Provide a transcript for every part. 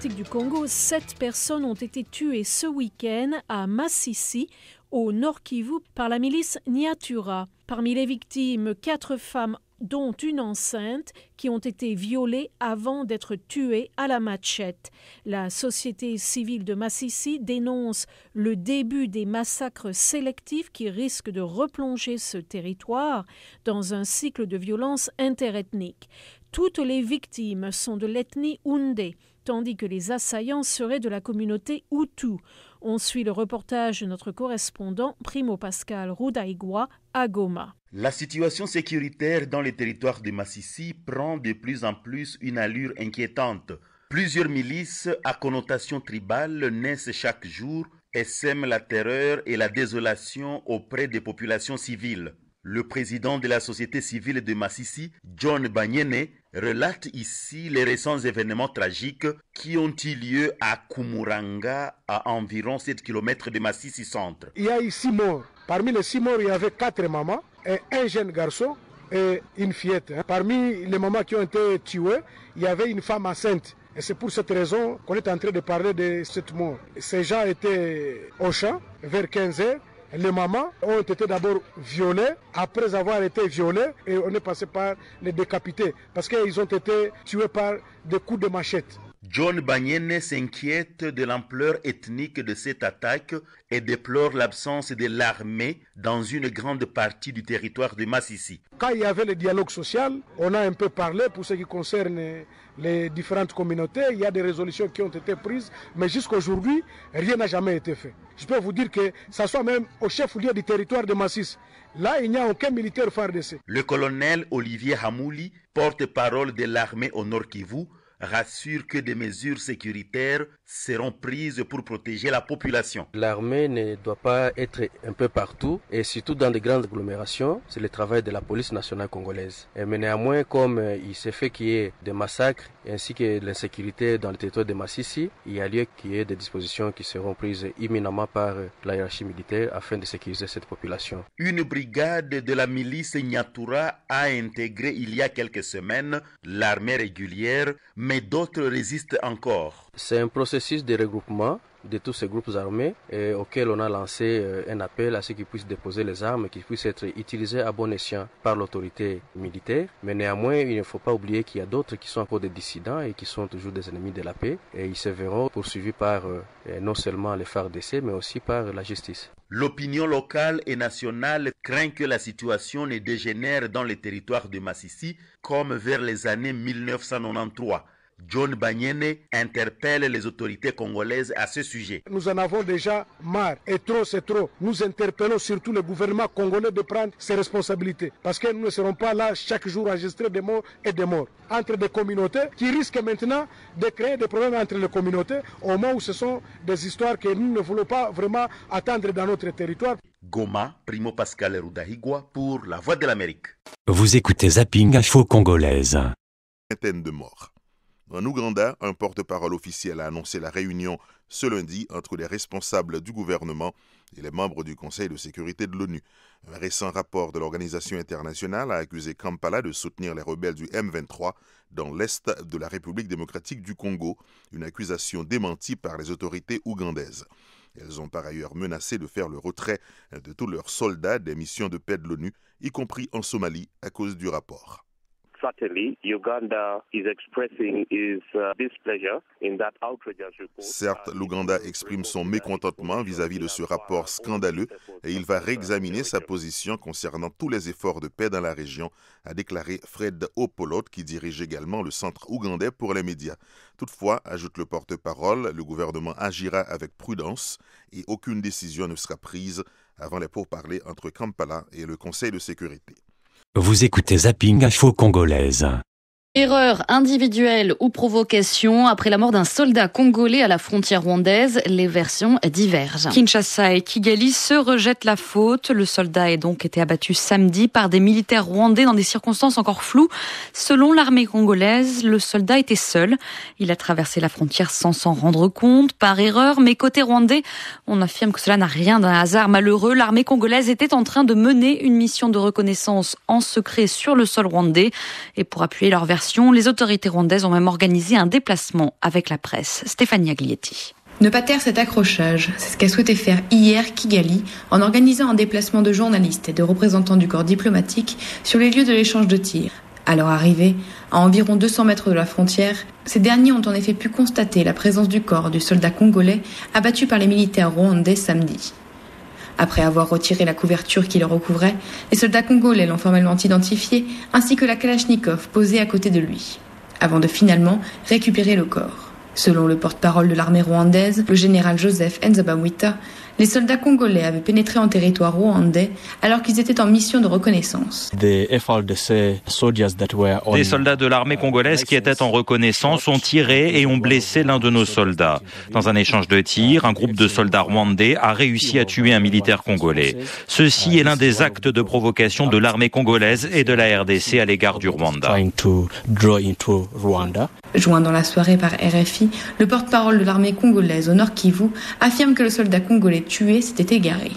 Du Congo, 7 personnes ont été tuées ce week-end à Masisi, au Nord Kivu, par la milice Nyatura. Parmi les victimes, 4 femmes, dont une enceinte, qui ont été violées avant d'être tuées à la machette. La société civile de Masisi dénonce le début des massacres sélectifs qui risquent de replonger ce territoire dans un cycle de violence interethnique. Toutes les victimes sont de l'ethnie Houndé, tandis que les assaillants seraient de la communauté Hutu. On suit le reportage de notre correspondant Primo Pascal Rudaigwa à Goma. La situation sécuritaire dans les territoires de Masisi prend de plus en plus une allure inquiétante. Plusieurs milices à connotation tribale naissent chaque jour et sèment la terreur et la désolation auprès des populations civiles. Le président de la société civile de Masisi, John Banyene, relate ici les récents événements tragiques qui ont eu lieu à Kumuranga, à environ 7 km de Masisi centre. Il y a eu 6 morts. Parmi les 6 morts, il y avait 4 mamans et un jeune garçon et une fillette. Parmi les mamans qui ont été tuées, il y avait une femme enceinte. Et c'est pour cette raison qu'on est en train de parler de cette mort. Ces gens étaient au champ vers 15 heures. Les mamans ont été d'abord violées, après avoir été violées, et on est passé par les décapités, parce qu'ils ont été tués par des coups de machette. John Banyene s'inquiète de l'ampleur ethnique de cette attaque et déplore l'absence de l'armée dans une grande partie du territoire de Masisi. Quand il y avait le dialogue social, on a un peu parlé pour ce qui concerne les différentes communautés. Il y a des résolutions qui ont été prises, mais jusqu'à aujourd'hui, rien n'a jamais été fait. Je peux vous dire que ça soit même au chef-lieu du territoire de Massis. Là, il n'y a aucun militaire FARDC. Le colonel Olivier Hamouli, porte-parole de l'armée au Nord Kivu, rassure que des mesures sécuritaires seront prises pour protéger la population. L'armée ne doit pas être un peu partout et surtout dans des grandes agglomérations. C'est le travail de la police nationale congolaise. Mais néanmoins, comme il s'est fait qu'il y ait des massacres ainsi que l'insécurité dans le territoire de Masisi, il y a lieu qu'il y ait des dispositions qui seront prises imminemment par la hiérarchie militaire afin de sécuriser cette population. Une brigade de la milice Nyatura a intégré il y a quelques semaines l'armée régulière, mais d'autres résistent encore. C'est un processus de regroupement de tous ces groupes armés auquel on a lancé un appel à ceux qui puissent déposer les armes et qui puissent être utilisés à bon escient par l'autorité militaire. Mais néanmoins, il ne faut pas oublier qu'il y a d'autres qui sont encore des dissidents et qui sont toujours des ennemis de la paix. Et ils se verront poursuivis par non seulement les FARDC, mais aussi par la justice. L'opinion locale et nationale craint que la situation ne dégénère dans les territoires de Masisi comme vers les années 1993. John Banyene interpelle les autorités congolaises à ce sujet. Nous en avons déjà marre et trop c'est trop. Nous interpellons surtout le gouvernement congolais de prendre ses responsabilités parce que nous ne serons pas là chaque jour à enregistrer des morts et des morts entre des communautés qui risquent maintenant de créer des problèmes entre les communautés au moment où ce sont des histoires que nous ne voulons pas vraiment attendre dans notre territoire. Goma, Primo Pascal Rudaigwa pour La Voix de l'Amérique. Vous écoutez Zapping Info Congolaise. Vingtaine de morts. En Ouganda, un porte-parole officiel a annoncé la réunion ce lundi entre les responsables du gouvernement et les membres du Conseil de sécurité de l'ONU. Un récent rapport de l'organisation internationale a accusé Kampala de soutenir les rebelles du M23 dans l'est de la République démocratique du Congo, une accusation démentie par les autorités ougandaises. Elles ont par ailleurs menacé de faire le retrait de tous leurs soldats des missions de paix de l'ONU, y compris en Somalie, à cause du rapport. Certes, l'Ouganda exprime son mécontentement vis-à-vis de ce rapport scandaleux et il va réexaminer sa position concernant tous les efforts de paix dans la région, a déclaré Fred Opolot, qui dirige également le Centre ougandais pour les médias. Toutefois, ajoute le porte-parole, le gouvernement agira avec prudence et aucune décision ne sera prise avant les pourparlers entre Kampala et le Conseil de sécurité. Vous écoutez Zapping Info Congolaise. Erreur individuelle ou provocation, après la mort d'un soldat congolais à la frontière rwandaise, les versions divergent. Kinshasa et Kigali se rejettent la faute. Le soldat a donc été abattu samedi par des militaires rwandais dans des circonstances encore floues. Selon l'armée congolaise, le soldat était seul. Il a traversé la frontière sans s'en rendre compte, par erreur. Mais côté rwandais, on affirme que cela n'a rien d'un hasard malheureux. L'armée congolaise était en train de mener une mission de reconnaissance en secret sur le sol rwandais. Et pour appuyer leur version version. Les autorités rwandaises ont même organisé un déplacement avec la presse. Stéphanie Aglietti. Ne pas taire cet accrochage, c'est ce qu'a souhaité faire hier Kigali en organisant un déplacement de journalistes et de représentants du corps diplomatique sur les lieux de l'échange de tirs. À leur arrivée, à environ 200 mètres de la frontière, ces derniers ont en effet pu constater la présence du corps du soldat congolais abattu par les militaires rwandais samedi. Après avoir retiré la couverture qui le recouvrait, les soldats congolais l'ont formellement identifié, ainsi que la Kalachnikov posée à côté de lui, avant de finalement récupérer le corps. Selon le porte-parole de l'armée rwandaise, le général Joseph Nzabamwita, les soldats congolais avaient pénétré en territoire rwandais alors qu'ils étaient en mission de reconnaissance. Des soldats de l'armée congolaise qui étaient en reconnaissance ont tiré et ont blessé l'un de nos soldats. Dans un échange de tirs, un groupe de soldats rwandais a réussi à tuer un militaire congolais. Ceci est l'un des actes de provocation de l'armée congolaise et de la RDC à l'égard du Rwanda. Joint dans la soirée par RFI, le porte-parole de l'armée congolaise au Nord Kivu affirme que le soldat congolais tué s'était égaré.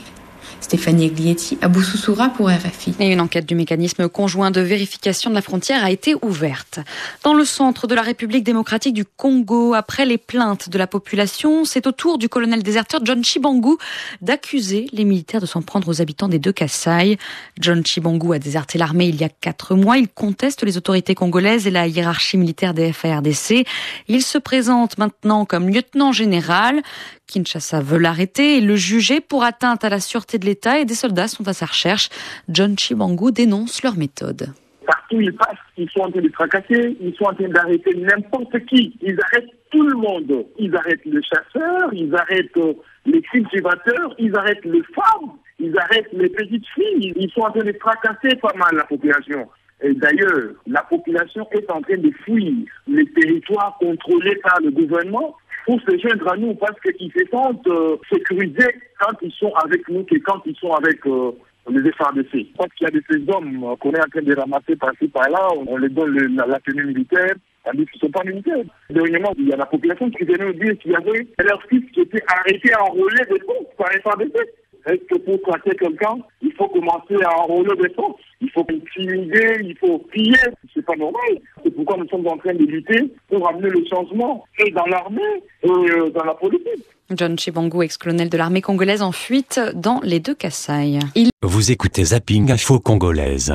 Stéphanie Aglietti à Boussousoura pour RFI. Et une enquête du mécanisme conjoint de vérification de la frontière a été ouverte. Dans le centre de la République démocratique du Congo, après les plaintes de la population, c'est au tour du colonel déserteur John Chibangu d'accuser les militaires de s'en prendre aux habitants des deux Kasaï. John Chibangu a déserté l'armée il y a 4 mois. Il conteste les autorités congolaises et la hiérarchie militaire des FARDC. Il se présente maintenant comme lieutenant général. Kinshasa veut l'arrêter et le juger pour atteinte à la sûreté de l'État et des soldats sont à sa recherche. John Chibangu dénonce leur méthode. Partout ils passent, ils sont en train de tracasser, ils sont en train d'arrêter n'importe qui. Ils arrêtent tout le monde. Ils arrêtent les chasseurs, ils arrêtent les cultivateurs, ils arrêtent les femmes, ils arrêtent les petites filles. Ils sont en train de tracasser pas mal la population. Et d'ailleurs, la population est en train de fuir les territoires contrôlés par le gouvernement pour se joindre à nous parce qu'ils se sentent sécurisés quand ils sont avec nous que quand ils sont avec les FARDC. Parce qu'il y a de ces hommes qu'on est en train de ramasser par-ci par-là, on les donne la tenue militaire, tandis qu'ils ne sont pas militaires. Dernièrement, il y a la population qui venait nous dire qu'il y avait leur fils qui était arrêté à enrôler des forces par les FARDC. Est-ce que pour traiter quelqu'un, il faut commencer à enrôler des forces? Il faut intimider, il faut piller. C'est pas normal. C'est pourquoi nous sommes en train de lutter pour amener le changement et dans l'armée et dans la politique. John Chibangu, ex-colonel de l'armée congolaise en fuite dans les deux Kasaï. Vous écoutez Zapping Info Congolaise.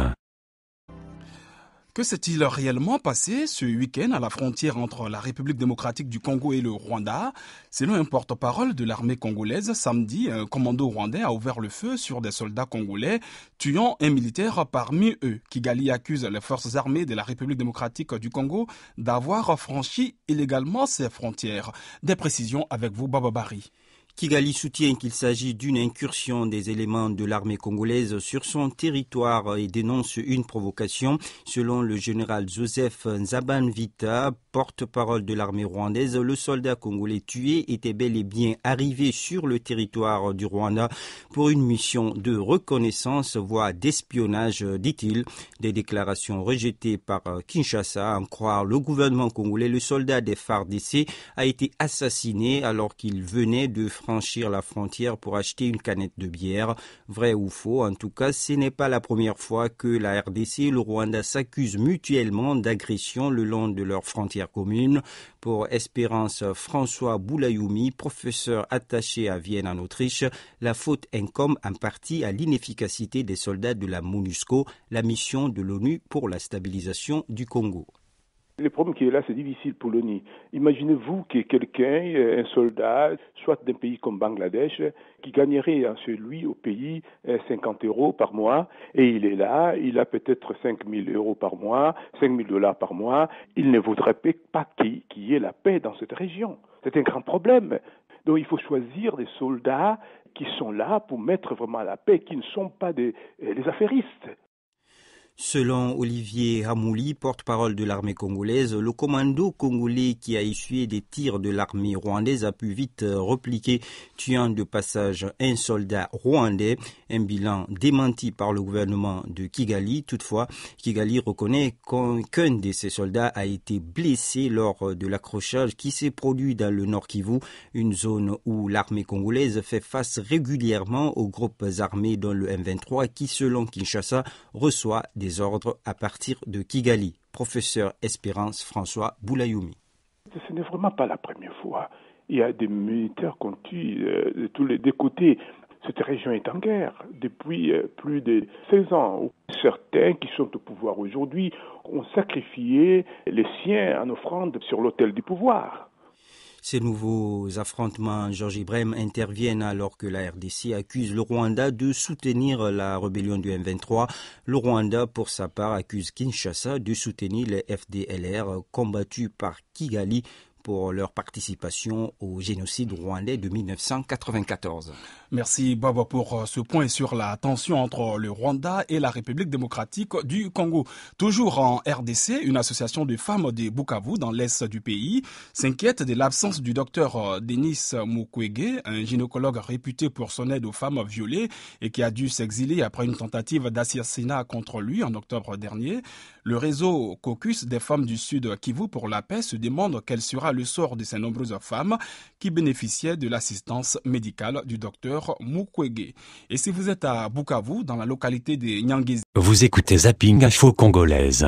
Que s'est-il réellement passé ce week-end à la frontière entre la République démocratique du Congo et le Rwanda? Selon un porte-parole de l'armée congolaise, samedi, un commando rwandais a ouvert le feu sur des soldats congolais, tuant un militaire parmi eux. Kigali accuse les forces armées de la République démocratique du Congo d'avoir franchi illégalement ses frontières. Des précisions avec vous, Baba Bari. Kigali soutient qu'il s'agit d'une incursion des éléments de l'armée congolaise sur son territoire et dénonce une provocation. Selon le général Joseph Nzabamwita, porte-parole de l'armée rwandaise, le soldat congolais tué était bel et bien arrivé sur le territoire du Rwanda pour une mission de reconnaissance, voire d'espionnage, dit-il. Des déclarations rejetées par Kinshasa. À en croire le gouvernement congolais, le soldat des FARDC a été assassiné alors qu'il venait de franchir la frontière pour acheter une canette de bière. Vrai ou faux, en tout cas, ce n'est pas la première fois que la RDC et le Rwanda s'accusent mutuellement d'agression le long de leurs frontières communes. Pour Espérance François Boulayoumi, professeur attaché à Vienne en Autriche, la faute incombe en partie à l'inefficacité des soldats de la MONUSCO, la mission de l'ONU pour la stabilisation du Congo. Le problème qui est là, c'est difficile pour l'ONU. Imaginez-vous que quelqu'un, un soldat, soit d'un pays comme Bangladesh, qui gagnerait chez lui au pays 50 € par mois, et il est là, il a peut-être 5 000 € par mois, 5 000 $ par mois, il ne voudrait pas qu'il y ait la paix dans cette région. C'est un grand problème. Donc il faut choisir des soldats qui sont là pour mettre vraiment la paix, qui ne sont pas des affairistes. Selon Olivier Hamouli, porte-parole de l'armée congolaise, le commando congolais qui a essuyé des tirs de l'armée rwandaise a pu vite repliquer, tuant de passage un soldat rwandais. Un bilan démenti par le gouvernement de Kigali. Toutefois, Kigali reconnaît qu'un de ses soldats a été blessé lors de l'accrochage qui s'est produit dans le Nord Kivu, une zone où l'armée congolaise fait face régulièrement aux groupes armés dont le M23 qui, selon Kinshasa, reçoit des ordres à partir de Kigali. professeur Espérance François Boulayoumi. Ce n'est vraiment pas la première fois. Il y a des militaires qu'on tue de tous les côtés. Cette région est en guerre depuis plus de 16 ans. Certains qui sont au pouvoir aujourd'hui ont sacrifié les siens en offrande sur l'autel du pouvoir. Ces nouveaux affrontements, Georges Ibrahim, interviennent alors que la RDC accuse le Rwanda de soutenir la rébellion du M23. Le Rwanda, pour sa part, accuse Kinshasa de soutenir les FDLR combattus par Kigali pour leur participation au génocide rwandais de 1994. Merci Baba pour ce point sur la tension entre le Rwanda et la République démocratique du Congo. Toujours en RDC, une association de femmes de Bukavu dans l'est du pays s'inquiète de l'absence du docteur Denis Mukwege, un gynécologue réputé pour son aide aux femmes violées et qui a dû s'exiler après une tentative d'assassinat contre lui en octobre dernier. Le réseau Caucus des femmes du Sud Kivu pour la paix se demande quel sera le sort de ces nombreuses femmes qui bénéficiaient de l'assistance médicale du docteur Mukwege. Et si vous êtes à Bukavu, dans la localité de Nyangezi. Vous écoutez Zapping Info Congolaise.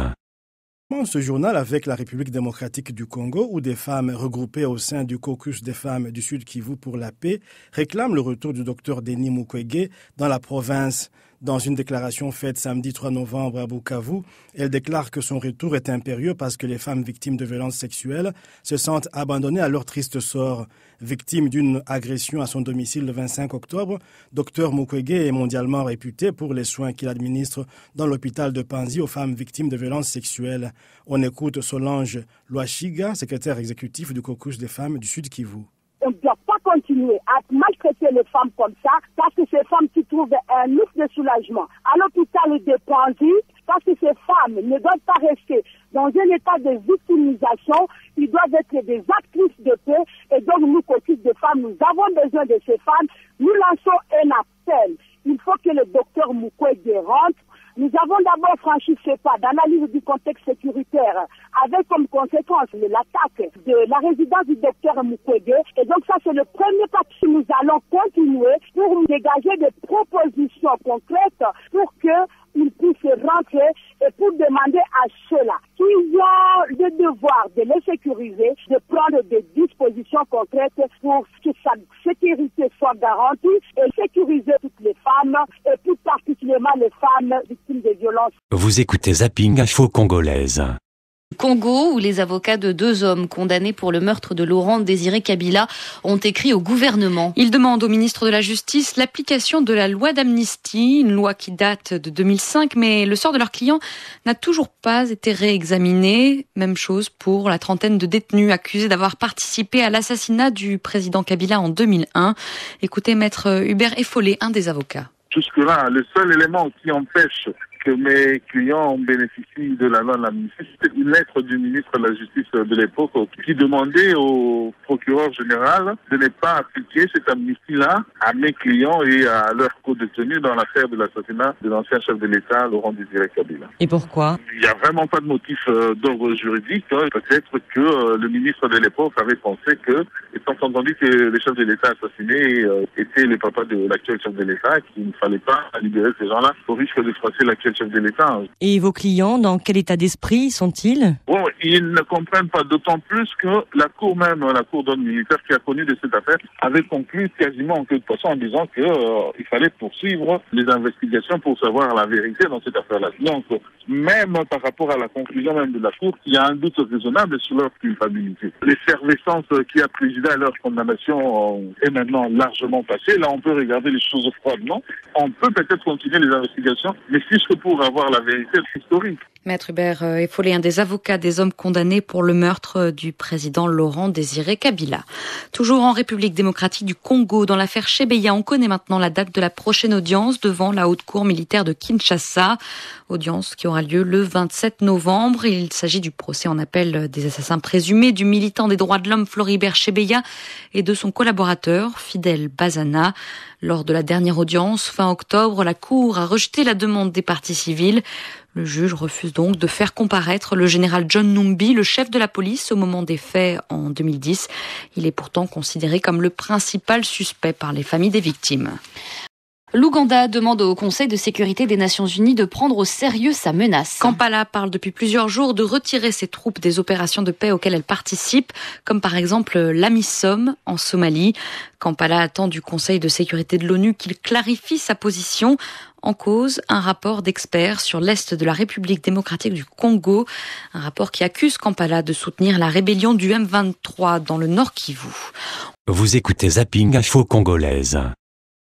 Ce journal avec la République démocratique du Congo, où des femmes regroupées au sein du caucus des femmes du Sud Kivu pour la paix réclament le retour du docteur Denis Mukwege dans la province. Dans une déclaration faite samedi 3 novembre à Bukavu, elle déclare que son retour est impérieux parce que les femmes victimes de violences sexuelles se sentent abandonnées à leur triste sort. Victime d'une agression à son domicile le 25 octobre, Dr Mukwege est mondialement réputé pour les soins qu'il administre dans l'hôpital de Panzi aux femmes victimes de violences sexuelles. On écoute Solange Loachiga, secrétaire exécutif du caucus des femmes du Sud Kivu. On ne doit pas continuer à maltraiter les femmes comme ça, parce que ces femmes qui trouvent un ouf de soulagement à l'hôpital de Panzi, parce que ces femmes ne doivent pas rester dans un état de victimisation, ils doivent être des actrices de paix, et donc nous, caucus de femmes, nous avons besoin de ces femmes. Nous lançons un appel. Il faut que le docteur Mukwege rentre. Nous avons d'abord franchi ce pas d'analyse du contexte sécuritaire avec comme conséquence l'attaque de la résidence du docteur Mukwege. Et donc ça, c'est le premier pas que nous allons continuer pour dégager des propositions concrètes pour qu'ils puissent rentrer et pour demander à ceux-là qui ont le devoir de les sécuriser de prendre des dispositions concrètes pour que sa sécurité soit garantie et sécuriser toutes les femmes et plus particulièrement les femmes victimes de violences. Vous écoutez Zapping Info Congolaise. Congo, où les avocats de 2 hommes condamnés pour le meurtre de Laurent Désiré Kabila ont écrit au gouvernement. Ils demandent au ministre de la Justice l'application de la loi d'amnistie, une loi qui date de 2005, mais le sort de leurs clients n'a toujours pas été réexaminé. Même chose pour la trentaine de détenus accusés d'avoir participé à l'assassinat du président Kabila en 2001. Écoutez Maître Hubert Effolé, un des avocats. Jusque-là, le seul élément qui empêche que mes clients bénéficient de la loi de l'amnistie, c'était une lettre du ministre de la Justice de l'époque qui demandait au procureur général de ne pas appliquer cette amnistie-là à mes clients et à leurs co-détenus dans l'affaire de l'assassinat de l'ancien chef de l'État, Laurent Désiré Kabila. Et pourquoi ? Il n'y a vraiment pas de motif d'ordre juridique. Peut-être que le ministre de l'époque avait pensé que, étant entendu que le chef de l'État assassiné était le papa de l'actuel chef de l'État, qu'il ne fallait pas libérer ces gens-là au risque de froisser l'actuel chef de l'État. Et vos clients, dans quel état d'esprit sont-ils ? Bon, ils ne comprennent pas, d'autant plus que la Cour même, la Cour d'ordre militaire qui a connu de cette affaire, avait conclu quasiment en queue de poisson en disant qu'il fallait poursuivre les investigations pour savoir la vérité dans cette affaire-là. Donc, même par rapport à la conclusion même de la Cour, il y a un doute raisonnable sur leur culpabilité. L'effervescence qui a présidé à leur condamnation est maintenant largement passée. Là, on peut regarder les choses froidement. On peut peut-être continuer les investigations, mais juste pour avoir la vérité historique. Maître Hubert Effolé, un des avocats des hommes condamnés pour le meurtre du président Laurent Désiré Kabila. Toujours en République démocratique du Congo, dans l'affaire Chebeya, on connaît maintenant la date de la prochaine audience devant la haute cour militaire de Kinshasa. Audience qui aura lieu le 27 novembre. Il s'agit du procès en appel des assassins présumés du militant des droits de l'homme Floribert Chebeya et de son collaborateur Fidel Bazana. Lors de la dernière audience, fin octobre, la Cour a rejeté la demande des parties civiles. Le juge refuse donc de faire comparaître le général John Numbi, le chef de la police, au moment des faits en 2010. Il est pourtant considéré comme le principal suspect par les familles des victimes. L'Ouganda demande au Conseil de sécurité des Nations Unies de prendre au sérieux sa menace. Kampala parle depuis plusieurs jours de retirer ses troupes des opérations de paix auxquelles elle participe, comme par exemple l'AMISOM en Somalie. Kampala attend du Conseil de sécurité de l'ONU qu'il clarifie sa position. En cause, un rapport d'experts sur l'Est de la République démocratique du Congo. Un rapport qui accuse Kampala de soutenir la rébellion du M23 dans le Nord Kivu. Vous écoutez Zapping Info Congolaise.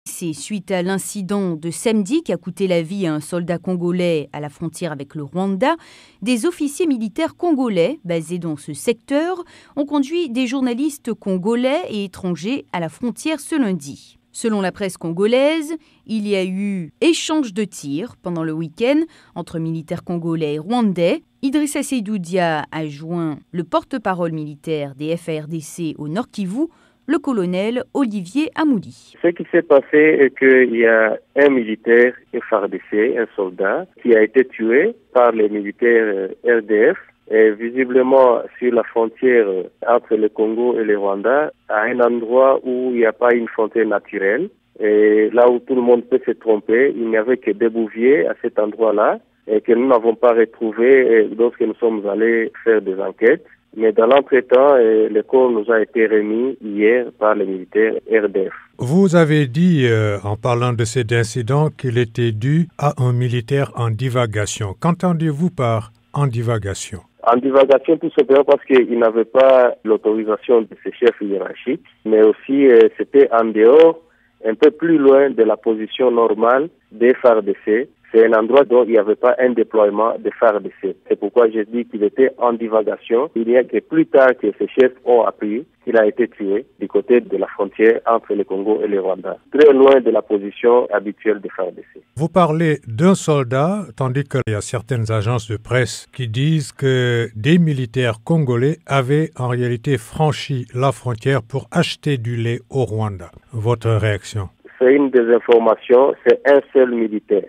C'est suite à l'incident de samedi qui a coûté la vie à un soldat congolais à la frontière avec le Rwanda. Des officiers militaires congolais basés dans ce secteur ont conduit des journalistes congolais et étrangers à la frontière ce lundi. Selon la presse congolaise, il y a eu échange de tirs pendant le week-end entre militaires congolais et rwandais. Idrissa Seydoudia a joint le porte-parole militaire des FARDC au Nord Kivu, le colonel Olivier Amoudi. Ce qui s'est passé est qu'il y a un militaire FARDC, un soldat, qui a été tué par les militaires RDF, et visiblement sur la frontière entre le Congo et le Rwanda, à un endroit où il n'y a pas une frontière naturelle. Et là où tout le monde peut se tromper, il n'y avait que des bouviers à cet endroit-là, et que nous n'avons pas retrouvé lorsque nous sommes allés faire des enquêtes. Mais dans l'entretemps, le corps nous a été remis hier par les militaires RDF. Vous avez dit, en parlant de cet incident, qu'il était dû à un militaire en divagation. Qu'entendez-vous par en divagation? En divagation, tout simplement parce qu'il n'avait pas l'autorisation de ses chefs hiérarchiques, mais aussi c'était en dehors, un peu plus loin de la position normale des FARDC. C'est un endroit dont il n'y avait pas un déploiement de FARDC. C'est pourquoi j'ai dit qu'il était en divagation. Il n'y a que plus tard que ses chefs ont appris qu'il a été tué du côté de la frontière entre le Congo et le Rwanda, très loin de la position habituelle des FARDC. Vous parlez d'un soldat, tandis qu'il y a certaines agences de presse qui disent que des militaires congolais avaient en réalité franchi la frontière pour acheter du lait au Rwanda. Votre réaction? C'est une désinformation, c'est un seul militaire,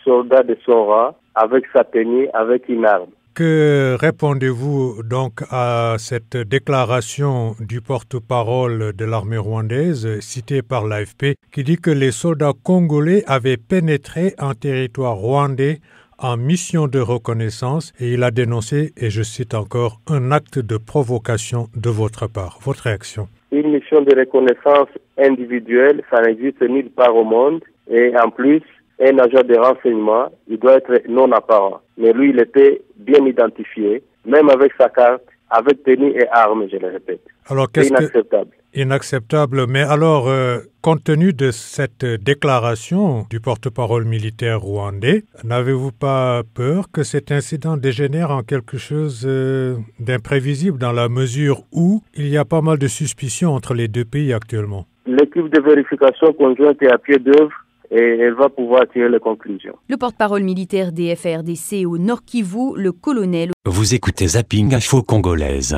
soldat de son rang, avec sa tenue, avec une arme. Que répondez-vous donc à cette déclaration du porte-parole de l'armée rwandaise, citée par l'AFP, qui dit que les soldats congolais avaient pénétré en territoire rwandais en mission de reconnaissance et il a dénoncé, et je cite encore, un acte de provocation de votre part. Votre réaction? Une mission de reconnaissance individuelle, ça n'existe nulle part au monde et en plus, un agent de renseignement, il doit être non apparent. Mais lui, il était bien identifié, même avec sa carte, avec tenue et armes, je le répète. Alors, c'est inacceptable. Inacceptable. Mais alors, compte tenu de cette déclaration du porte-parole militaire rwandais, n'avez-vous pas peur que cet incident dégénère en quelque chose d'imprévisible dans la mesure où il y a pas mal de suspicions entre les deux pays actuellement? L'équipe de vérification conjointe est à pied d'œuvre et elle va pouvoir tirer les conclusions. Le porte-parole militaire des FARDC au Nord Kivu, le colonel. Vous écoutez Zapping Info Congolaise.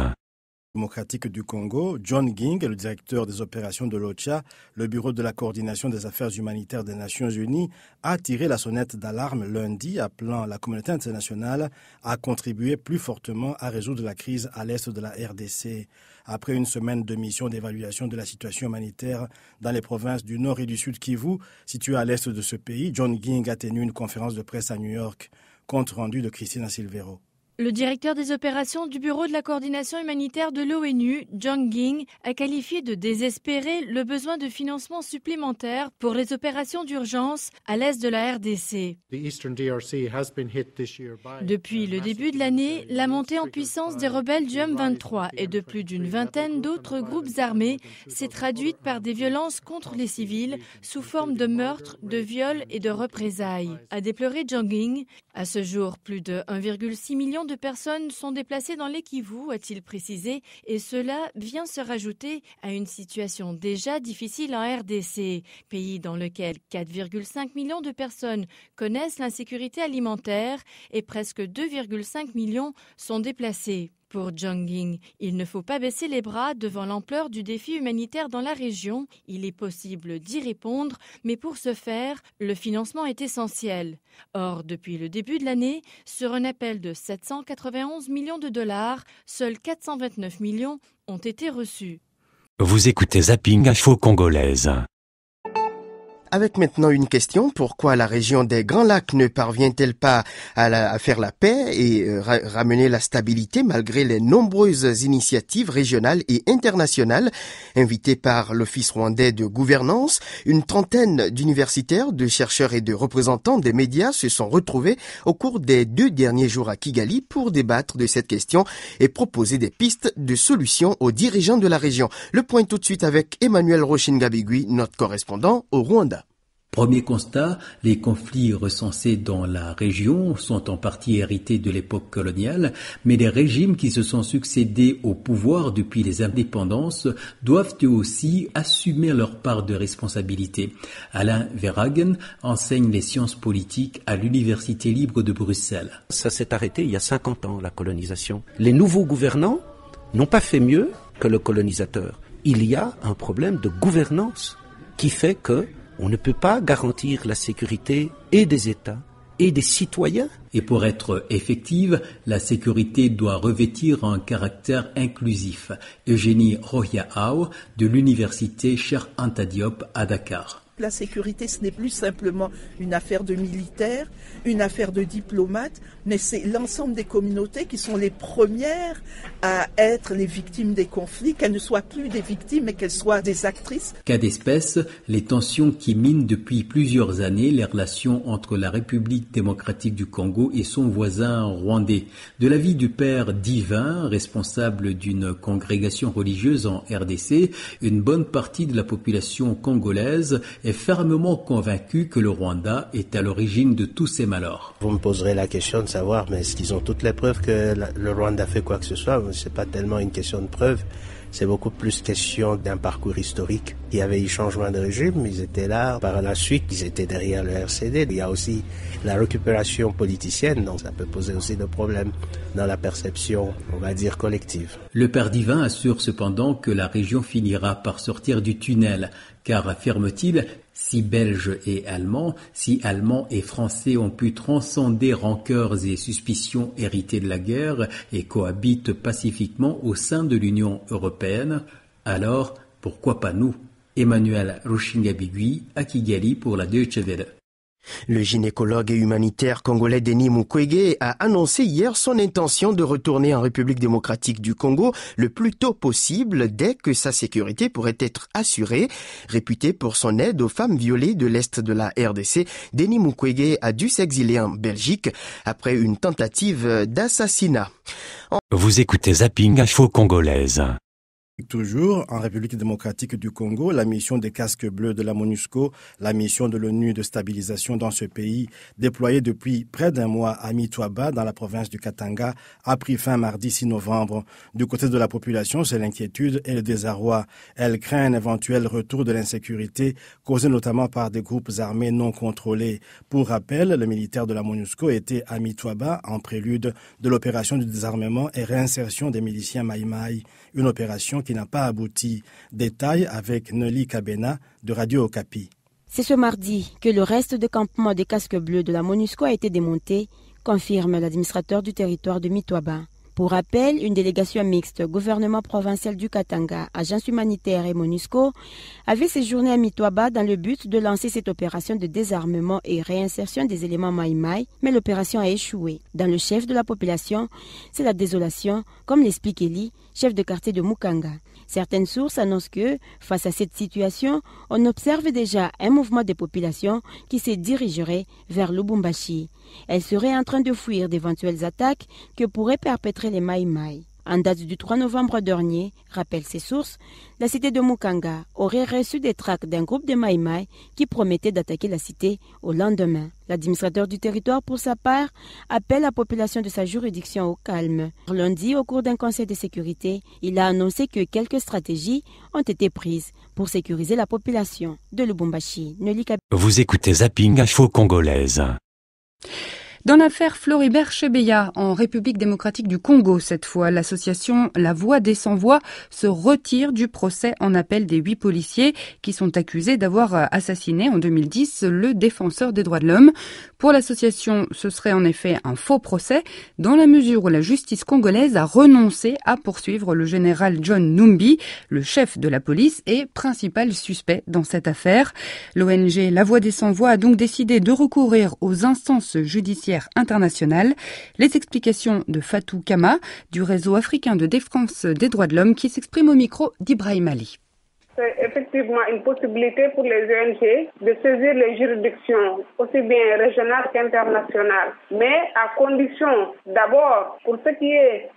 Démocratique du Congo, John Ging, le directeur des opérations de l'OCHA, le Bureau de la coordination des affaires humanitaires des Nations Unies, a tiré la sonnette d'alarme lundi, appelant la communauté internationale à contribuer plus fortement à résoudre la crise à l'est de la RDC. Après une semaine de mission d'évaluation de la situation humanitaire dans les provinces du Nord et du Sud Kivu, situées à l'est de ce pays, John Ging a tenu une conférence de presse à New York, compte rendu de Christina Silvero. Le directeur des opérations du Bureau de la coordination humanitaire de l'ONU, John Ging, a qualifié de désespéré le besoin de financement supplémentaire pour les opérations d'urgence à l'est de la RDC. Depuis le début de l'année, la montée en puissance des rebelles du M23 et de plus d'une vingtaine d'autres groupes armés s'est traduite par des violences contre les civils sous forme de meurtres, de viols et de représailles, a déploré John Ging. À ce jour, plus de 1,6 million de personnes sont déplacées dans les Kivu, a-t-il précisé, et cela vient se rajouter à une situation déjà difficile en RDC, pays dans lequel 4,5 millions de personnes connaissent l'insécurité alimentaire et presque 2,5 millions sont déplacées. Pour John Ging, il ne faut pas baisser les bras devant l'ampleur du défi humanitaire dans la région. Il est possible d'y répondre, mais pour ce faire, le financement est essentiel. Or, depuis le début de l'année, sur un appel de 791 millions de dollars, seuls 429 millions ont été reçus. Vous écoutez Zapping Info Congolaise. Avec maintenant une question, pourquoi la région des Grands Lacs ne parvient-elle pas à faire la paix et ramener la stabilité malgré les nombreuses initiatives régionales et internationales invitées par l'Office rwandais de gouvernance? Une trentaine d'universitaires, de chercheurs et de représentants des médias se sont retrouvés au cours des 2 derniers jours à Kigali pour débattre de cette question et proposer des pistes de solutions aux dirigeants de la région. Le point tout de suite avec Emmanuel Rochingabigui, notre correspondant au Rwanda. Premier constat, les conflits recensés dans la région sont en partie hérités de l'époque coloniale, mais les régimes qui se sont succédés au pouvoir depuis les indépendances doivent eux aussi assumer leur part de responsabilité. Alain Verhagen enseigne les sciences politiques à l'Université libre de Bruxelles. Ça s'est arrêté il y a 50 ans, la colonisation. Les nouveaux gouvernants n'ont pas fait mieux que le colonisateur. Il y a un problème de gouvernance qui fait que on ne peut pas garantir la sécurité et des États et des citoyens. Et pour être effective, la sécurité doit revêtir un caractère inclusif. Eugénie Rohiaao de l'université Cheikh Anta Diop à Dakar. La sécurité, ce n'est plus simplement une affaire de militaires, une affaire de diplomates, mais c'est l'ensemble des communautés qui sont les premières à être les victimes des conflits, qu'elles ne soient plus des victimes, mais qu'elles soient des actrices. Cas d'espèce, les tensions qui minent depuis plusieurs années les relations entre la République démocratique du Congo et son voisin rwandais. De l'avis du père Divin, responsable d'une congrégation religieuse en RDC, une bonne partie de la population congolaise est fermement convaincu que le Rwanda est à l'origine de tous ces malheurs. Vous me poserez la question de savoir, mais est-ce qu'ils ont toutes les preuves que le Rwanda fait quoi que ce soit? C'est pas tellement une question de preuves, c'est beaucoup plus question d'un parcours historique. Il y avait eu changement de régime, ils étaient là. Par la suite, ils étaient derrière le RCD. Il y a aussi la récupération politicienne, donc ça peut poser aussi des problèmes dans la perception, on va dire, collective. Le père Divin assure cependant que la région finira par sortir du tunnel, car, affirme-t-il, si Belges et Allemands, si Allemands et Français ont pu transcender rancœurs et suspicions héritées de la guerre et cohabitent pacifiquement au sein de l'Union européenne, alors pourquoi pas nous? Emmanuel Rochingabigui à Kigali pour la Deutsche Welle. Le gynécologue et humanitaire congolais Denis Mukwege a annoncé hier son intention de retourner en République démocratique du Congo le plus tôt possible dès que sa sécurité pourrait être assurée. Réputé pour son aide aux femmes violées de l'Est de la RDC, Denis Mukwege a dû s'exiler en Belgique après une tentative d'assassinat. Vous écoutez Zapping Info Congolaise. Toujours en République démocratique du Congo, la mission des casques bleus de la MONUSCO, la mission de l'ONU de stabilisation dans ce pays, déployée depuis près d'un mois à Mitwaba, dans la province du Katanga, a pris fin mardi 6 novembre. Du côté de la population, c'est l'inquiétude et le désarroi. Elle craint un éventuel retour de l'insécurité, causé notamment par des groupes armés non contrôlés. Pour rappel, le militaire de la MONUSCO était à Mitwaba en prélude de l'opération du désarmement et réinsertion des miliciens Maïmaï, une opération qui n'a pas abouti. Détail avec Nelly Kabena de Radio Okapi. C'est ce mardi que le reste de campement des casques bleus de la MONUSCO a été démonté, confirme l'administrateur du territoire de Mitwaba. Pour rappel, une délégation mixte, gouvernement provincial du Katanga, agence humanitaire et MONUSCO, avait séjourné à Mitwaba dans le but de lancer cette opération de désarmement et réinsertion des éléments Maïmaï, mais l'opération a échoué. Dans le chef de la population, c'est la désolation, comme l'explique Eli, chef de quartier de Mukanga. Certaines sources annoncent que, face à cette situation, on observe déjà un mouvement des populations qui se dirigerait vers Lubumbashi. Elles seraient en train de fuir d'éventuelles attaques que pourraient perpétrer les Maïmaï. En date du 3 novembre dernier, rappellent ces sources, la cité de Mukanga aurait reçu des tracts d'un groupe de Maïmaï qui promettait d'attaquer la cité au lendemain. L'administrateur du territoire, pour sa part, appelle la population de sa juridiction au calme. Lundi, au cours d'un conseil de sécurité, il a annoncé que quelques stratégies ont été prises pour sécuriser la population de Lubumbashi. Vous écoutez Zapping Info Congolaise. Dans l'affaire Floribert Chebeya, en République démocratique du Congo, cette fois, l'association La Voix des Sans-Voix se retire du procès en appel des 8 policiers qui sont accusés d'avoir assassiné en 2010 le défenseur des droits de l'homme. Pour l'association, ce serait en effet un faux procès, dans la mesure où la justice congolaise a renoncé à poursuivre le général John Numbi, le chef de la police et principal suspect dans cette affaire. L'ONG La Voix des Sans-Voix a donc décidé de recourir aux instances judiciaires internationales. Les explications de Fatou Kama, du réseau africain de défense des droits de l'homme, qui s'exprime au micro d'Ibrahim Ali. C'est effectivement une possibilité pour les ONG de saisir les juridictions, aussi bien régionales qu'internationales, mais à condition, d'abord, pour ce qui est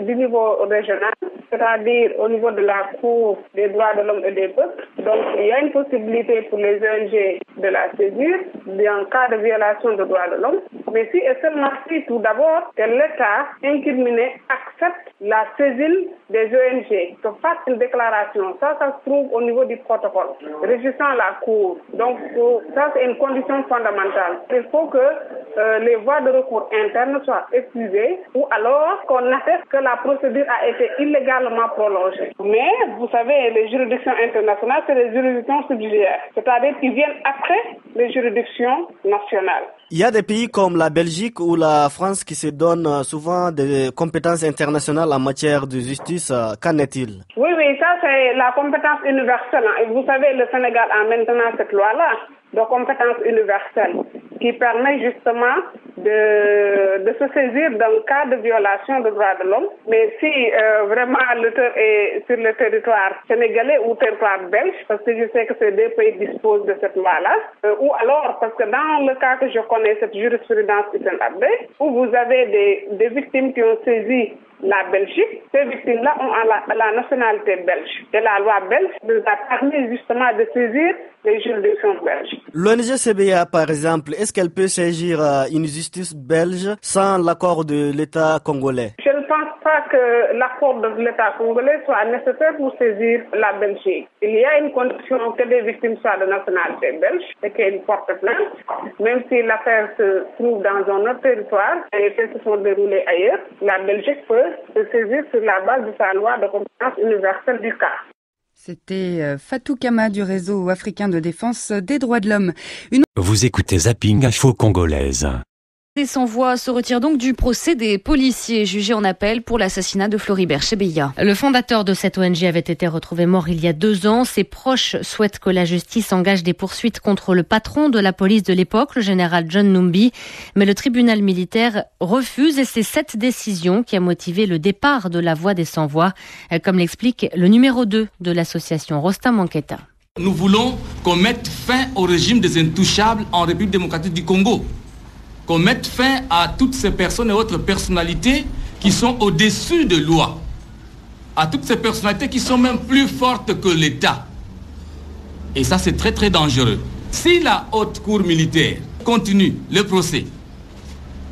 du niveau régional, c'est-à-dire au niveau de la Cour des droits de l'homme et des peuples. Donc, il y a une possibilité pour les ONG de la saisir en cas de violation des droits de l'homme, mais si et seulement si, tout d'abord, que l'État incriminé accepte la saisine des ONG, que fasse une déclaration. Ça se trouve au niveau du protocole, régissant la Cour. Donc, ça, c'est une condition fondamentale. Il faut que les voies de recours internes soient excusées ou alors qu'on atteste que la procédure a été illégalement prolongée. Mais, vous savez, les juridictions internationales, c'est les juridictions subsidiaires, c'est-à-dire qui viennent après les juridictions nationales. Il y a des pays comme la Belgique ou la France qui se donnent souvent des compétences internationales en matière de justice. Qu'en est-il? Oui, ça c'est la compétence universelle. Et vous savez, le Sénégal a maintenant cette loi-là de compétence universelle qui permet justement de se saisir dans le cas de violation des droits de l'homme. Mais si vraiment l'auteur est sur le territoire sénégalais ou territoire belge, parce que je sais que ces deux pays disposent de cette loi-là, ou alors, parce que dans le cas que je connais, cette jurisprudence Hissène Habré, où vous avez des victimes qui ont saisi la Belgique, ces victimes-là ont la nationalité belge. Et la loi belge nous a permis justement de saisir les juridictions belges. L'ONG CBA, par exemple, est-ce qu'elle peut saisir une justice belge sans l'accord de l'État congolais? Je ne pense pas que l'accord de l'État congolais soit nécessaire pour saisir la Belgique. Il y a une condition que les victimes soient de nationalité belge et qu'elles portent plainte, même si l'affaire se trouve dans un autre territoire et les faits se sont déroulés ailleurs. La Belgique peut se saisir sur la base de sa loi de compétence universelle du cas. C'était Fatou Kama du réseau africain de défense des droits de l'homme. Vous écoutez Zapping Info Congolaise. Des Sans-Voix se retire donc du procès des policiers jugés en appel pour l'assassinat de Floribert Chebeya. Le fondateur de cette ONG avait été retrouvé mort il y a 2 ans. Ses proches souhaitent que la justice engage des poursuites contre le patron de la police de l'époque, le général John Numbi. Mais le tribunal militaire refuse et c'est cette décision qui a motivé le départ de la Voix des Sans-Voix, comme l'explique le numéro 2 de l'association, Rostam Manketa. Nous voulons qu'on mette fin au régime des intouchables en République démocratique du Congo. Qu'on mette fin à toutes ces personnes et autres personnalités qui sont au-dessus de loi. À toutes ces personnalités qui sont même plus fortes que l'État. Et ça, c'est très très dangereux. Si la haute cour militaire continue le procès,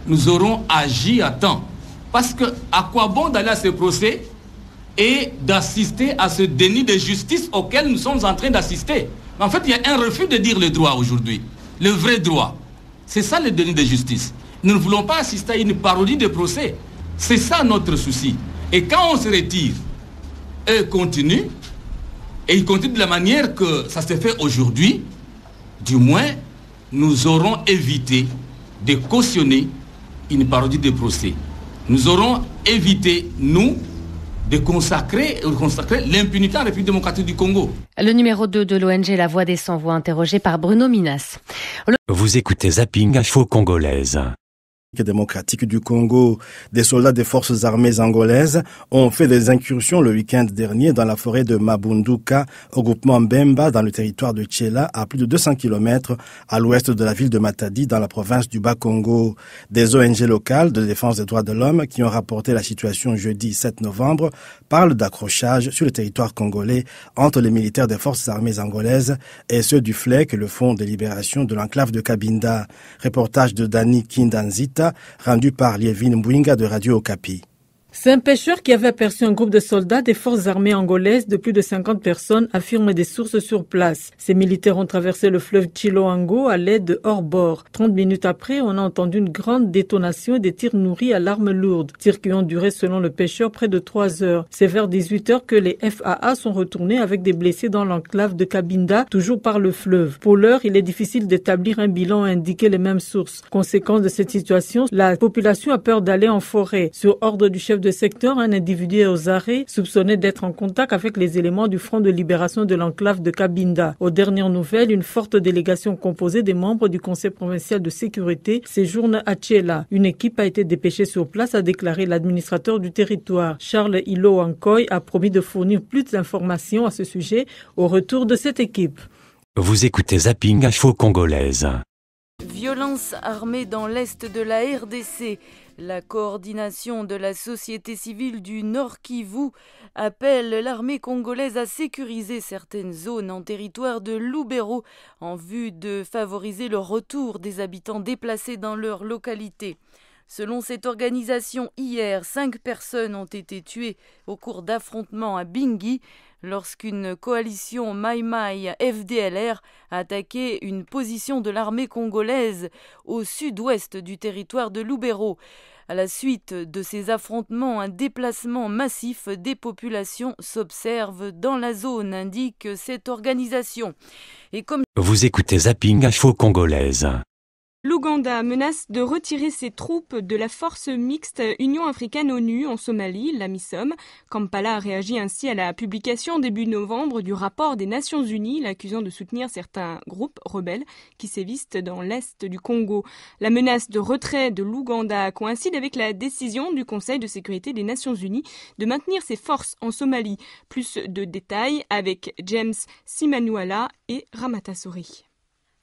nous aurons agi à temps. Parce que à quoi bon d'aller à ce procès et d'assister à ce déni de justice auquel nous sommes en train d'assister? En fait, il y a un refus de dire le droit aujourd'hui. Le vrai droit. C'est ça le déni de justice. Nous ne voulons pas assister à une parodie de procès. C'est ça notre souci. Et quand on se retire, eux continuent, et ils continuent de la manière que ça se fait aujourd'hui, du moins, nous aurons évité de cautionner une parodie de procès. Nous aurons évité, nous, de consacrer l'impunité en République démocratique du Congo. Le numéro 2 de l'ONG La Voix des Sans-Voix, interrogé par Bruno Minas. Vous écoutez Zapping Info Congolaise. Démocratique du Congo, des soldats des forces armées angolaises ont fait des incursions le week-end dernier dans la forêt de Mabunduka, au groupement Mbemba, dans le territoire de Tchela, à plus de 200 km à l'ouest de la ville de Matadi, dans la province du Bas-Congo. Des ONG locales de défense des droits de l'homme qui ont rapporté la situation jeudi 7 novembre parlent d'accrochage sur le territoire congolais entre les militaires des forces armées angolaises et ceux du FLEC, le Front de libération de l'enclave de Cabinda. Reportage de Dani Kindanzita, rendu par Lievin Mbwinga de Radio Okapi. C'est un pêcheur qui avait aperçu un groupe de soldats des forces armées angolaises de plus de 50 personnes, affirment des sources sur place. Ces militaires ont traversé le fleuve Chiloango à l'aide de hors-bord. 30 minutes après, on a entendu une grande détonation et des tirs nourris à l'arme lourde. Tirs qui ont duré, selon le pêcheur, près de 3 heures. C'est vers 18 heures que les FAA sont retournés avec des blessés dans l'enclave de Cabinda, toujours par le fleuve. Pour l'heure, il est difficile d'établir un bilan et indiquer les mêmes sources. Conséquence de cette situation, la population a peur d'aller en forêt. Sur ordre du chef de secteur, un individu est aux arrêts, soupçonné d'être en contact avec les éléments du Front de libération de l'enclave de Cabinda. Aux dernières nouvelles, une forte délégation composée des membres du Conseil provincial de sécurité séjourne à Tchela. Une équipe a été dépêchée sur place, a déclaré l'administrateur du territoire. Charles Ilo Ankoy a promis de fournir plus d'informations à ce sujet au retour de cette équipe. Vous écoutez Zapping Info Congolaise. Violence armée dans l'est de la RDC. La coordination de la société civile du Nord Kivu appelle l'armée congolaise à sécuriser certaines zones en territoire de Lubero en vue de favoriser le retour des habitants déplacés dans leur localité. Selon cette organisation, hier, 5 personnes ont été tuées au cours d'affrontements à Bingi lorsqu'une coalition Mai-Mai FDLR a attaqué une position de l'armée congolaise au sud-ouest du territoire de Lubero. À la suite de ces affrontements, un déplacement massif des populations s'observe dans la zone, indique cette organisation. Et comme vous écoutez Zapping Info Congolaise. L'Ouganda menace de retirer ses troupes de la force mixte Union africaine-ONU en Somalie, l'AMISOM. Kampala a réagi ainsi à la publication début novembre du rapport des Nations Unies, l'accusant de soutenir certains groupes rebelles qui sévissent dans l'est du Congo. La menace de retrait de l'Ouganda coïncide avec la décision du Conseil de sécurité des Nations Unies de maintenir ses forces en Somalie. Plus de détails avec James Simanuala et Ramatasori.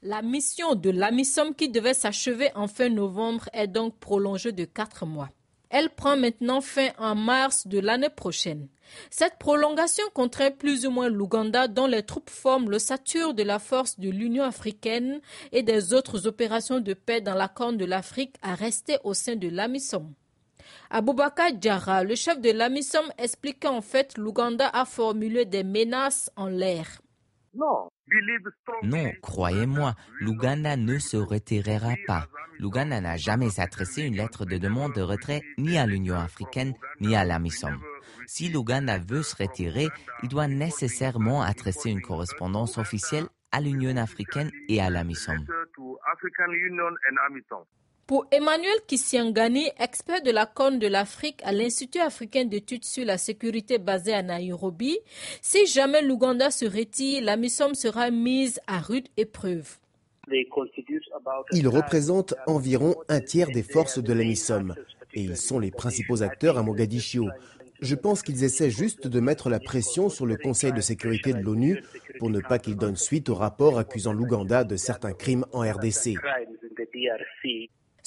La mission de l'AMISOM qui devait s'achever en fin novembre est donc prolongée de 4 mois. Elle prend maintenant fin en mars de l'année prochaine. Cette prolongation contraint plus ou moins l'Ouganda dont les troupes forment l'ossature de la force de l'Union africaine et des autres opérations de paix dans la Corne de l'Afrique à rester au sein de l'AMISOM. Aboubakar Diarra, le chef de l'AMISOM, explique qu'en fait l'Ouganda a formulé des menaces en l'air. Non, croyez-moi, l'Ouganda ne se retirera pas. L'Ouganda n'a jamais adressé une lettre de demande de retrait ni à l'Union africaine ni à l'AMISOM. Si l'Ouganda veut se retirer, il doit nécessairement adresser une correspondance officielle à l'Union africaine et à l'AMISOM. Pour Emmanuel Kisiangani, expert de la Corne de l'Afrique à l'Institut africain d'études sur la sécurité basé à Nairobi, si jamais l'Ouganda se retire, l'AMISOM sera mise à rude épreuve. Ils représentent environ un tiers des forces de l'AMISOM et ils sont les principaux acteurs à Mogadiscio. Je pense qu'ils essaient juste de mettre la pression sur le Conseil de sécurité de l'ONU pour ne pas qu'il donne suite au rapport accusant l'Ouganda de certains crimes en RDC.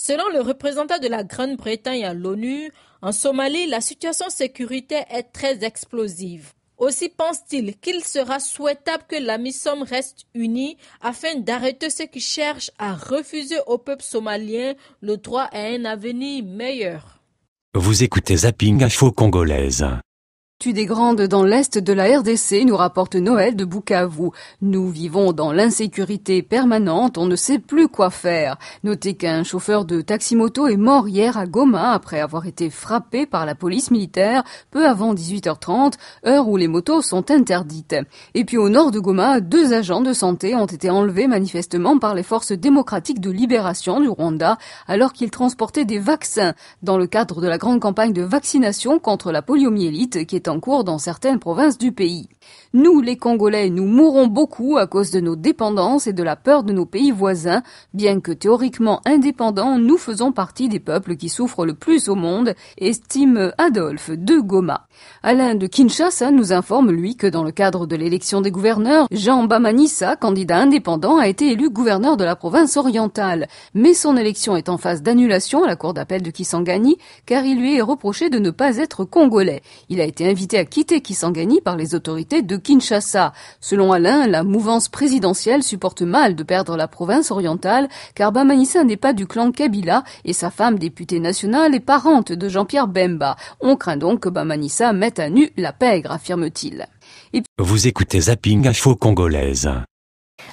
Selon le représentant de la Grande-Bretagne à l'ONU, en Somalie, la situation sécuritaire est très explosive. Aussi pense-t-il qu'il sera souhaitable que l'AMISOM reste unie afin d'arrêter ceux qui cherchent à refuser au peuple somalien le droit à un avenir meilleur. Vous écoutez Zapping Info Congolaise. Des grandes dans l'est de la RDC, nous rapporte Noël de Bukavu. Nous vivons dans l'insécurité permanente, on ne sait plus quoi faire. Notez qu'un chauffeur de taxi-moto est mort hier à Goma après avoir été frappé par la police militaire peu avant 18h30, heure où les motos sont interdites. Et puis au nord de Goma, 2 agents de santé ont été enlevés manifestement par les forces démocratiques de libération du Rwanda alors qu'ils transportaient des vaccins dans le cadre de la grande campagne de vaccination contre la poliomyélite qui est en cours dans certaines provinces du pays. Nous, les Congolais, nous mourons beaucoup à cause de nos dépendances et de la peur de nos pays voisins. Bien que théoriquement indépendants, nous faisons partie des peuples qui souffrent le plus au monde, estime Adolphe de Goma. Alain de Kinshasa nous informe, lui, que dans le cadre de l'élection des gouverneurs, Jean Bamanissa, candidat indépendant, a été élu gouverneur de la province orientale. Mais son élection est en phase d'annulation à la cour d'appel de Kisangani, car il lui est reproché de ne pas être congolais. Il a été invité invité à quitter Kisangani par les autorités de Kinshasa. Selon Alain, la mouvance présidentielle supporte mal de perdre la province orientale car Bamanissa n'est pas du clan Kabila et sa femme députée nationale est parente de Jean-Pierre Bemba. On craint donc que Bamanissa mette à nu la pègre, affirme-t-il. Vous écoutez Zapping Info Congolaise.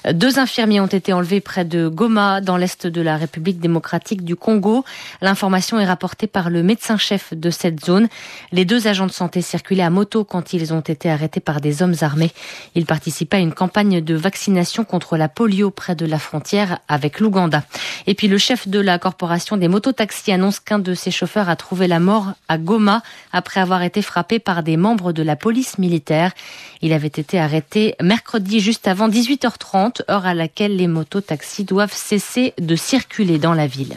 2 infirmiers ont été enlevés près de Goma, dans l'est de la République démocratique du Congo. L'information est rapportée par le médecin-chef de cette zone. Les 2 agents de santé circulaient à moto quand ils ont été arrêtés par des hommes armés. Ils participaient à une campagne de vaccination contre la polio près de la frontière avec l'Ouganda. Et puis le chef de la corporation des mototaxis annonce qu'un de ses chauffeurs a trouvé la mort à Goma après avoir été frappé par des membres de la police militaire. Il avait été arrêté mercredi juste avant 18h30. Heure à laquelle les mototaxis doivent cesser de circuler dans la ville.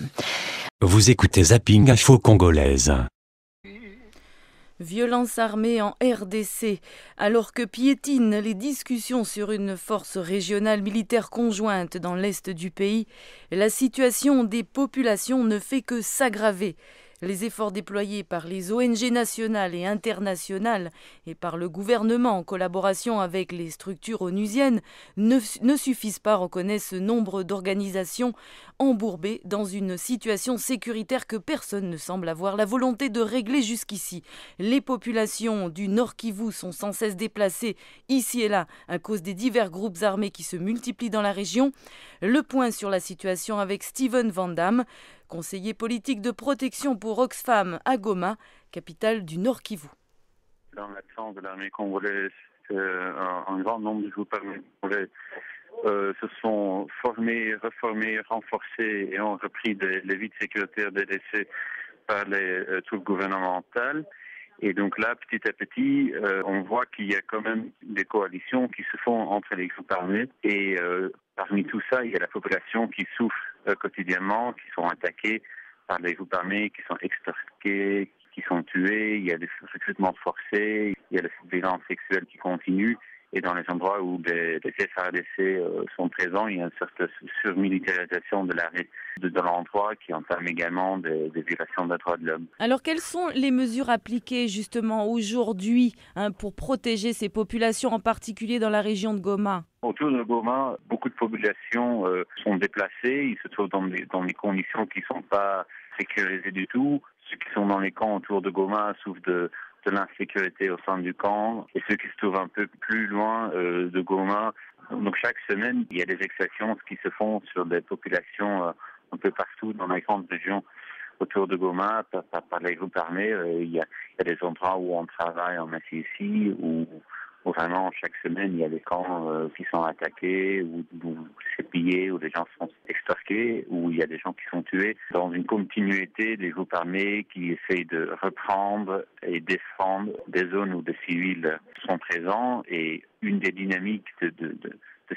Vous écoutez Zapping Info Congolaise. Violence armée en RDC. Alors que piétinent les discussions sur une force régionale militaire conjointe dans l'est du pays, la situation des populations ne fait que s'aggraver. Les efforts déployés par les ONG nationales et internationales et par le gouvernement en collaboration avec les structures onusiennes ne suffisent pas, reconnaît ce nombre d'organisations embourbées dans une situation sécuritaire que personne ne semble avoir la volonté de régler jusqu'ici. Les populations du Nord Kivu sont sans cesse déplacées ici et là à cause des divers groupes armés qui se multiplient dans la région. Le point sur la situation avec Steven Van Damme, conseiller politique de protection pour Oxfam à Goma, capitale du Nord Kivu. Dans l'absence de l'armée congolaise, un grand nombre de groupes armés congolais se sont formés, reformés, renforcés et ont repris les vides sécuritaires délaissées par les troupes gouvernementales. Et donc là, petit à petit, on voit qu'il y a quand même des coalitions qui se font entre les groupes armés. Et parmi tout ça, il y a la population qui souffre quotidiennement, qui sont attaqués par les groupes armés, qui sont extorqués, qui sont tués. Il y a des recrutements forcés, il y a la violence sexuelle qui continue. Et dans les endroits où les FARDC sont présents, il y a une sorte de surmilitarisation de l'endroit qui entame également des violations des droits de l'homme. Alors quelles sont les mesures appliquées justement aujourd'hui pour protéger ces populations, en particulier dans la région de Goma ? Autour de Goma, beaucoup de populations sont déplacées. Ils se trouvent dans des conditions qui ne sont pas sécurisées du tout. Ceux qui sont dans les camps autour de Goma souffrent de l'insécurité au sein du camp, et ceux qui se trouvent un peu plus loin de Goma. Donc chaque semaine, il y a des exactions qui se font sur des populations un peu partout dans les grandes régions autour de Goma par les groupes armés. Il y a des endroits où on travaille en Massissi, où vraiment chaque semaine il y a des camps qui sont attaqués, où c'est pillé, où les gens sont extorqués, où il y a des gens qui sont tués. Dans une continuité des groupes armés qui essayent de reprendre et défendre des zones où des civils sont présents. Et une des dynamiques de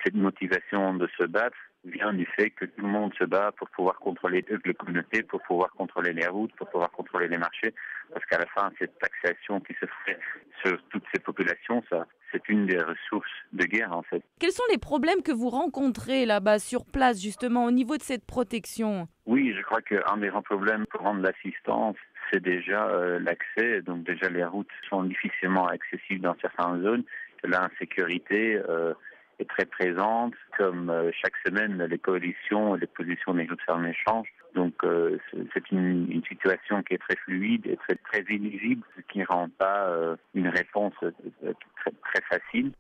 cette motivation de se battre vient du fait que tout le monde se bat pour pouvoir contrôler les communautés, pour pouvoir contrôler les routes, pour pouvoir contrôler les marchés. Parce qu'à la fin, cette taxation qui se fait sur toutes ces populations, c'est une des ressources de guerre en fait. Quels sont les problèmes que vous rencontrez là-bas sur place justement au niveau de cette protection ? Oui, je crois qu'un des grands problèmes pour rendre l'assistance, c'est déjà l'accès. Donc déjà les routes sont difficilement accessibles dans certaines zones. L'insécurité est très présente. Comme chaque semaine, les coalitions et les positions des groupes armés changent. Donc c'est une situation qui est très fluide et très, très illisible, ce qui ne rend pas une réponse très, très facile.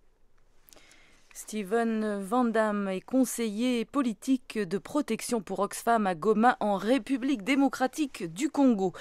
Steven Van Damme est conseiller politique de protection pour Oxfam à Goma en République démocratique du Congo.